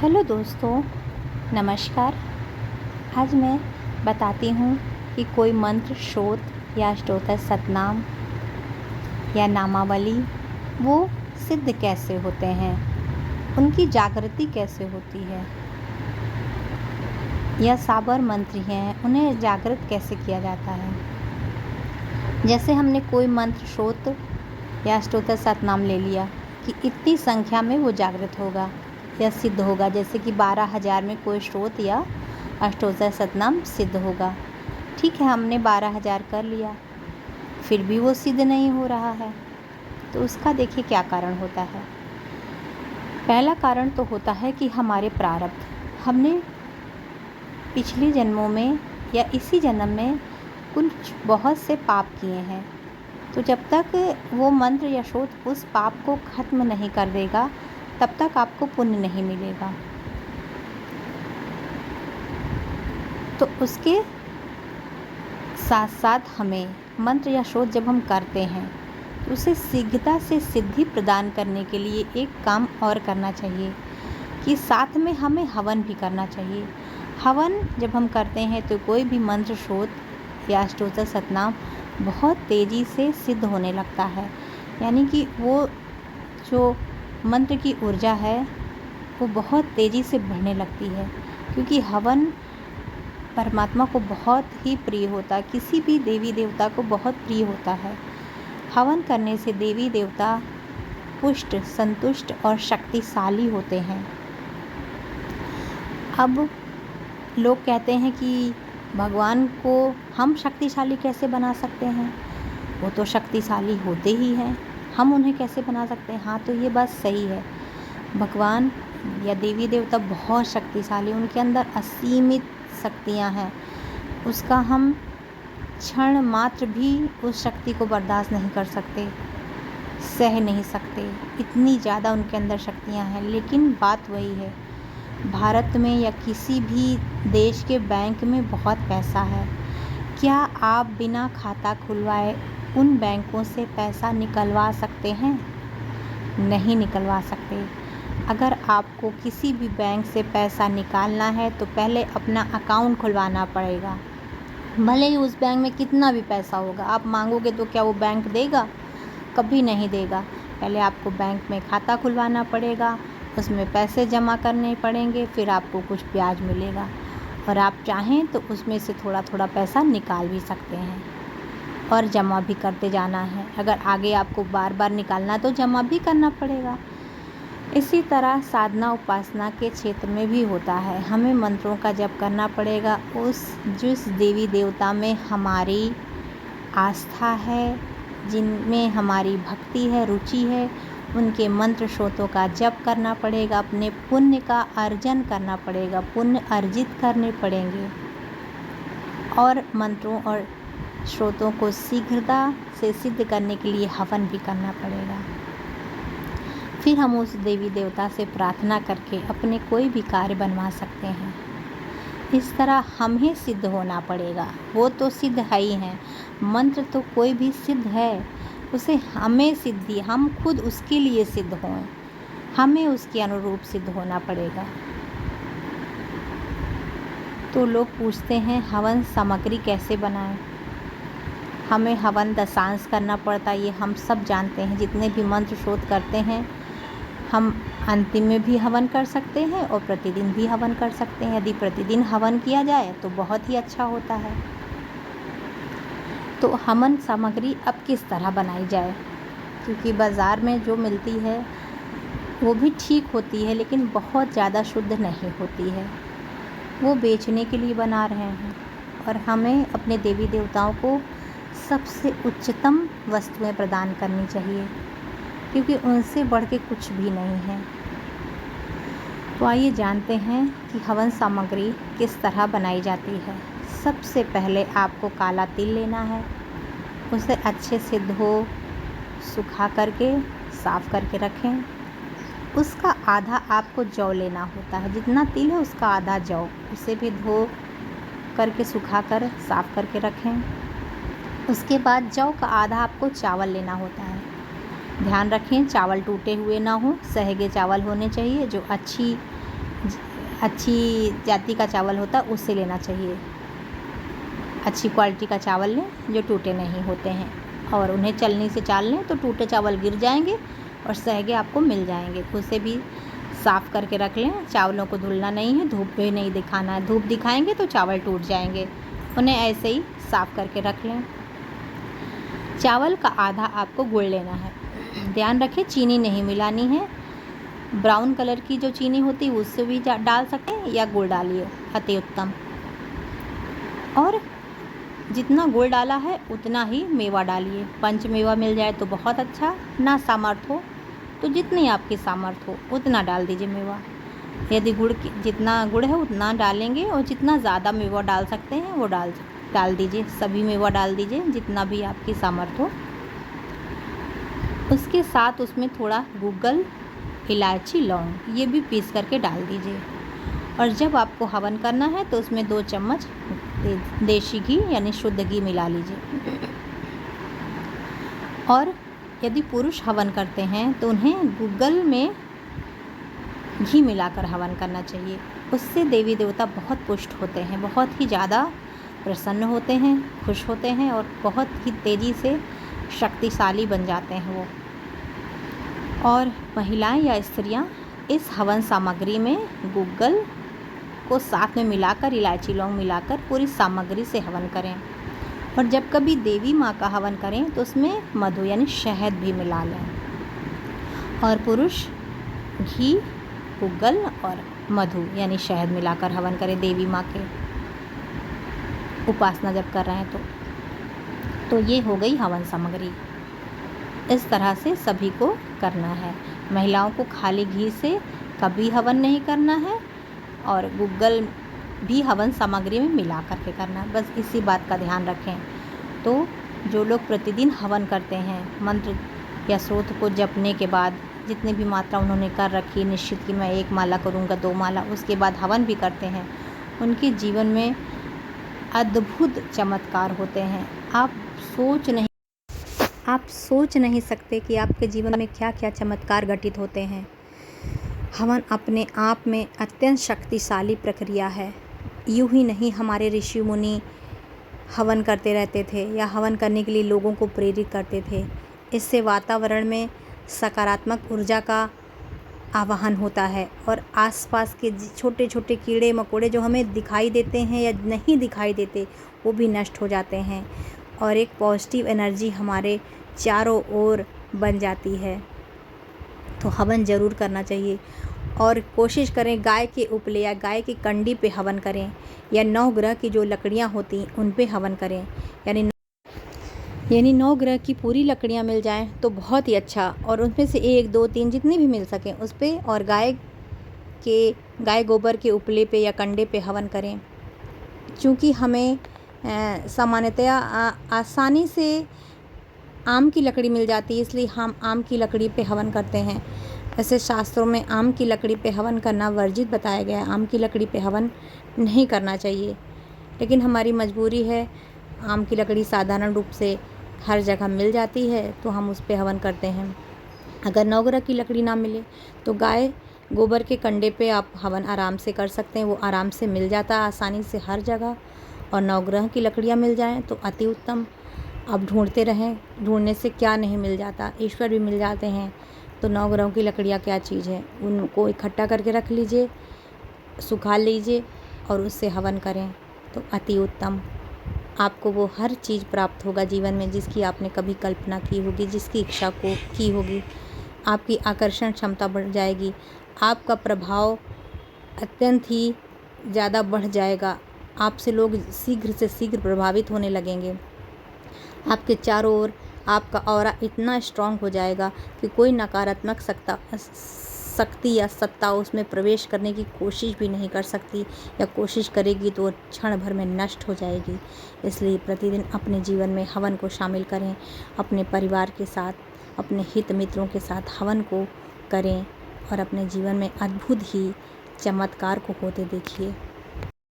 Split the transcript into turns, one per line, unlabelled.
Hello दोस्तों, नमस्कार। आज मैं बताती हूँ कि कोई मंत्र, श्रोत या स्तोत्र, सतनाम या नामावली वो सिद्ध कैसे होते हैं, उनकी जागृति कैसे होती है, या साबर मंत्र हैं उन्हें जागृत कैसे किया जाता है। जैसे हमने कोई मंत्र, श्रोत या स्तोत्र, सतनाम ले लिया कि इतनी संख्या में वो जागृत होगा या सिद्ध होगा। जैसे कि 12,000 में कोई स्तोत्र या अष्टोत्तर सतनाम सिद्ध होगा। ठीक है, हमने 12,000 कर लिया, फिर भी वो सिद्ध नहीं हो रहा है, तो उसका देखिए क्या कारण होता है। पहला कारण तो होता है कि हमारे प्रारब्ध, हमने पिछले जन्मों में या इसी जन्म में कुछ बहुत से पाप किए हैं। तो जब तक वो मंत्र या स्तोत्र उस पाप को खत्म नहीं कर देगा, तब तक आपको पुण्य नहीं मिलेगा। तो उसके साथ साथ हमें मंत्र या स्तोत्र जब हम करते हैं तो उसे शीघ्रता से सिद्धि प्रदान करने के लिए एक काम और करना चाहिए कि साथ में हमें हवन भी करना चाहिए। हवन जब हम करते हैं तो कोई भी मंत्र, स्तोत्र या स्तोत्र, सतनाम बहुत तेज़ी से सिद्ध होने लगता है। यानी कि वो जो मंत्र की ऊर्जा है वो बहुत तेज़ी से बढ़ने लगती है, क्योंकि हवन परमात्मा को बहुत ही प्रिय होता है, किसी भी देवी देवता को बहुत प्रिय होता है। हवन करने से देवी देवता पुष्ट, संतुष्ट और शक्तिशाली होते हैं। अब लोग कहते हैं कि भगवान को हम शक्तिशाली कैसे बना सकते हैं, वो तो शक्तिशाली होते ही हैं, हम उन्हें कैसे बना सकते हैं। हाँ, तो ये बात सही है, भगवान या देवी देवता बहुत शक्तिशाली, उनके अंदर असीमित शक्तियाँ हैं। उसका हम क्षण मात्र भी उस शक्ति को बर्दाश्त नहीं कर सकते, सह नहीं सकते, इतनी ज़्यादा उनके अंदर शक्तियाँ हैं। लेकिन बात वही है, भारत में या किसी भी देश के बैंक में बहुत पैसा है। क्या आप बिना खाता खुलवाए उन बैंकों से पैसा निकलवा सकते हैं? नहीं निकलवा सकते। अगर आपको किसी भी बैंक से पैसा निकालना है तो पहले अपना अकाउंट खुलवाना पड़ेगा। भले ही उस बैंक में कितना भी पैसा होगा, आप मांगोगे तो क्या वो बैंक देगा? कभी नहीं देगा। पहले आपको बैंक में खाता खुलवाना पड़ेगा, उसमें पैसे जमा करने पड़ेंगे, फिर आपको कुछ ब्याज मिलेगा, और आप चाहें तो उसमें से थोड़ा थोड़ा पैसा निकाल भी सकते हैं और जमा भी करते जाना है। अगर आगे आपको बार बार निकालना तो जमा भी करना पड़ेगा। इसी तरह साधना उपासना के क्षेत्र में भी होता है। हमें मंत्रों का जप करना पड़ेगा। जिस देवी देवता में हमारी आस्था है, जिनमें हमारी भक्ति है, रुचि है, उनके मंत्र स्तोत्रों का जप करना पड़ेगा। अपने पुण्य का अर्जन करना पड़ेगा, पुण्य अर्जित करने पड़ेंगे, और मंत्रों और स्तोत्रों को शीघ्रता से सिद्ध करने के लिए हवन भी करना पड़ेगा। फिर हम उस देवी देवता से प्रार्थना करके अपने कोई भी कार्य बनवा सकते हैं। इस तरह हमें सिद्ध होना पड़ेगा। वो तो सिद्ध है ही हैं, मंत्र तो कोई भी सिद्ध है, उसे हमें सिद्धि, हम खुद उसके लिए सिद्ध हों, हमें उसके अनुरूप सिद्ध होना पड़ेगा। तो लोग पूछते हैं हवन सामग्री कैसे बनाएं। हमें हवन दशांश करना पड़ता है, ये हम सब जानते हैं। जितने भी मंत्र स्तोत्र करते हैं, हम अंतिम में भी हवन कर सकते हैं और प्रतिदिन भी हवन कर सकते हैं। यदि प्रतिदिन हवन किया जाए तो बहुत ही अच्छा होता है। तो हवन सामग्री अब किस तरह बनाई जाए, क्योंकि बाज़ार में जो मिलती है वो भी ठीक होती है, लेकिन बहुत ज़्यादा शुद्ध नहीं होती है। वो बेचने के लिए बना रहे हैं, और हमें अपने देवी देवताओं को सबसे उच्चतम वस्तुएं प्रदान करनी चाहिए, क्योंकि उनसे बढ़ के कुछ भी नहीं है। तो आइए जानते हैं कि हवन सामग्री किस तरह बनाई जाती है। सबसे पहले आपको काला तिल लेना है, उसे अच्छे से धो सुखा करके साफ़ करके रखें। उसका आधा आपको जौ लेना होता है, जितना तिल है उसका आधा जौ, उसे भी धो करके सुखा कर साफ़ करके रखें। उसके बाद जौ का आधा आपको चावल लेना होता है। ध्यान रखें चावल टूटे हुए ना हो, सहेगे चावल होने चाहिए जो अच्छी अच्छी जाति का चावल होता है उससे लेना चाहिए। अच्छी क्वालिटी का चावल लें जो टूटे नहीं होते हैं, और उन्हें छलनी से चाल लें तो टूटे चावल गिर जाएंगे और सहगे आपको मिल जाएंगे। उसे भी साफ़ करके रख लें। चावलों को धुलना नहीं है, धूप में नहीं दिखाना है, धूप दिखाएंगे तो चावल टूट जाएंगे। उन्हें ऐसे ही साफ़ करके रख लें। चावल का आधा आपको गुड़ लेना है। ध्यान रखें चीनी नहीं मिलानी है। ब्राउन कलर की जो चीनी होती है उससे भी डाल सकते हैं, या गुड़ डालिए, अति उत्तम। और जितना गुड़ डाला है उतना ही मेवा डालिए। पंच मेवा मिल जाए तो बहुत अच्छा, ना सामर्थ हो तो जितनी आपकी सामर्थ हो उतना डाल दीजिए मेवा। यदि जितना गुड़ है उतना डालेंगे, और जितना ज़्यादा मेवा डाल सकते हैं वो डाल दीजिए। सभी मेवा डाल दीजिए जितना भी आपकी सामर्थ हो। उसके साथ उसमें थोड़ा गूगल, इलायची, लौंग ये भी पीस करके डाल दीजिए। और जब आपको हवन करना है तो उसमें 2 चम्मच देसी घी यानी शुद्ध घी मिला लीजिए। और यदि पुरुष हवन करते हैं तो उन्हें गूगल में घी मिलाकर हवन करना चाहिए। उससे देवी देवता बहुत पुष्ट होते हैं, बहुत ही ज़्यादा प्रसन्न होते हैं, खुश होते हैं और बहुत ही तेज़ी से शक्तिशाली बन जाते हैं वो। और महिलाएं या स्त्रियां इस हवन सामग्री में गूगल को साथ में मिलाकर, इलायची, लौंग मिलाकर पूरी सामग्री से हवन करें। और जब कभी देवी माँ का हवन करें तो उसमें मधु यानी शहद भी मिला लें। और पुरुष घी, गूगल और मधु यानी शहद मिलाकर हवन करें देवी माँ के उपासना जब कर रहे हैं तो ये हो गई हवन सामग्री। इस तरह से सभी को करना है। महिलाओं को खाली घी से कभी हवन नहीं करना है, और गूगल भी हवन सामग्री में मिला करके करना है। बस इसी बात का ध्यान रखें। तो जो लोग प्रतिदिन हवन करते हैं, मंत्र या स्रोत को जपने के बाद जितनी भी मात्रा उन्होंने कर रखी, निश्चित कि मैं 1 माला करूँगा, 2 माला, उसके बाद हवन भी करते हैं, उनके जीवन में अद्भुत चमत्कार होते हैं। आप सोच नहीं सकते कि आपके जीवन में क्या क्या चमत्कार घटित होते हैं। हवन अपने आप में अत्यंत शक्तिशाली प्रक्रिया है। यूं ही नहीं हमारे ऋषि मुनि हवन करते रहते थे या हवन करने के लिए लोगों को प्रेरित करते थे। इससे वातावरण में सकारात्मक ऊर्जा का आवाहन होता है, और आसपास के छोटे छोटे कीड़े मकोड़े जो हमें दिखाई देते हैं या नहीं दिखाई देते वो भी नष्ट हो जाते हैं, और एक पॉजिटिव एनर्जी हमारे चारों ओर बन जाती है। तो हवन ज़रूर करना चाहिए। और कोशिश करें गाय के उपले या गाय की कंडी पे हवन करें, या 9 ग्रह की जो लकड़ियाँ होती उन पे हवन करें। यानी 9 ग्रह की पूरी लकड़ियाँ मिल जाएं तो बहुत ही अच्छा, और उनमें से 1, 2, 3 जितनी भी मिल सकें उस पे, और गाय गोबर के उपले पे या कंडे पे हवन करें। क्योंकि हमें सामान्यतया आसानी से आम की लकड़ी मिल जाती है, इसलिए हम आम की लकड़ी पे हवन करते हैं। वैसे शास्त्रों में आम की लकड़ी पे हवन करना वर्जित बताया गया है, आम की लकड़ी पे हवन नहीं करना चाहिए। लेकिन हमारी मजबूरी है, आम की लकड़ी साधारण रूप से हर जगह मिल जाती है तो हम उस पे हवन करते हैं। अगर 9 ग्रह की लकड़ी ना मिले तो गाय गोबर के कंडे पे आप हवन आराम से कर सकते हैं, वो आराम से मिल जाता है आसानी से हर जगह। और 9 ग्रह की लकड़ियाँ मिल जाएं तो अति उत्तम। अब ढूंढते रहें, ढूंढने से क्या नहीं मिल जाता, ईश्वर भी मिल जाते हैं। तो 9 ग्रहों की लकड़ियाँ क्या चीज़ है, उनको इकट्ठा करके रख लीजिए, सुखा लीजिए और उससे हवन करें तो अति उत्तम। आपको वो हर चीज़ प्राप्त होगा जीवन में जिसकी आपने कभी कल्पना की होगी, जिसकी इच्छा को की होगी। आपकी आकर्षण क्षमता बढ़ जाएगी, आपका प्रभाव अत्यंत ही ज़्यादा बढ़ जाएगा, आपसे लोग शीघ्र से शीघ्र प्रभावित होने लगेंगे। आपके चारों ओर आपका ऑरा इतना स्ट्रांग हो जाएगा कि कोई नकारात्मक शक्ति या सत्ता उसमें प्रवेश करने की कोशिश भी नहीं कर सकती, या कोशिश करेगी तो क्षण भर में नष्ट हो जाएगी। इसलिए प्रतिदिन अपने जीवन में हवन को शामिल करें, अपने परिवार के साथ, अपने हित मित्रों के साथ हवन को करें और अपने जीवन में अद्भुत ही चमत्कार को होते देखिए।